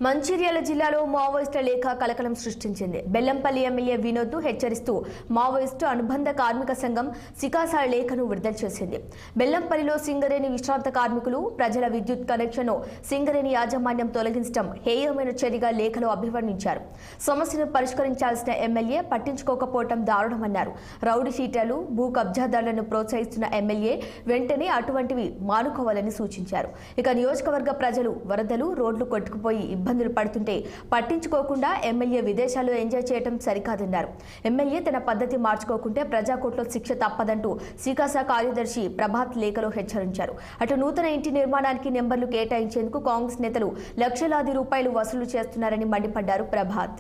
మంచిర్యాల జిల్లాలో మావోయిస్టుల లేఖ కలకలం సృష్టించింది. బెల్లంపల్లి ఎమ్మెల్యే వినోద్ను హెచ్చరిస్తూ మావోయిస్టు అనుబంధ కార్మిక సంఘం సికాసా లేఖను విడుదల చేసింది. బెల్లంపల్లిలో సింగరేణి విశ్రాంత కార్మికులు ప్రజల విద్యుత్ కనెక్షన్ను సింగరేణి యాజమాన్యం తొలగించడం హేయమైన చర్యగా లేఖలో అభివర్ణించారు. సమస్యను పరిష్కరించాల్సిన ఎమ్మెల్యే పట్టించుకోకపోవడం దారుణమన్నారు. రౌడీ షీటర్లు, భూ కబ్జాదారులను ప్రోత్సహిస్తున్న ఎమ్మెల్యే వెంటనే అటువంటివి మానుకోవాలని సూచించారు. ఇక నియోజకవర్గ ప్రజలు వరదలు, రోడ్లు కొట్టుకుపోయి ఇబ్బందులు పడుతుంటే పట్టించుకోకుండా ఎమ్మెల్యే విదేశాల్లో ఎంజాయ్ చేయడం సరికాదన్నారు. ఎమ్మెల్యే తన పద్ధతి మార్చుకోకుంటే ప్రజాకోర్టులో శిక్ష తప్పదంటూ సికాసా కార్యదర్శి ప్రభాత్ లేఖలో హెచ్చరించారు. అటు నూతన ఇంటి నిర్మాణానికి నెంబర్లు కేటాయించేందుకు కాంగ్రెస్ నేతలు లక్షలాది రూపాయలు వసూలు చేస్తున్నారని మండిపడ్డారు ప్రభాత్.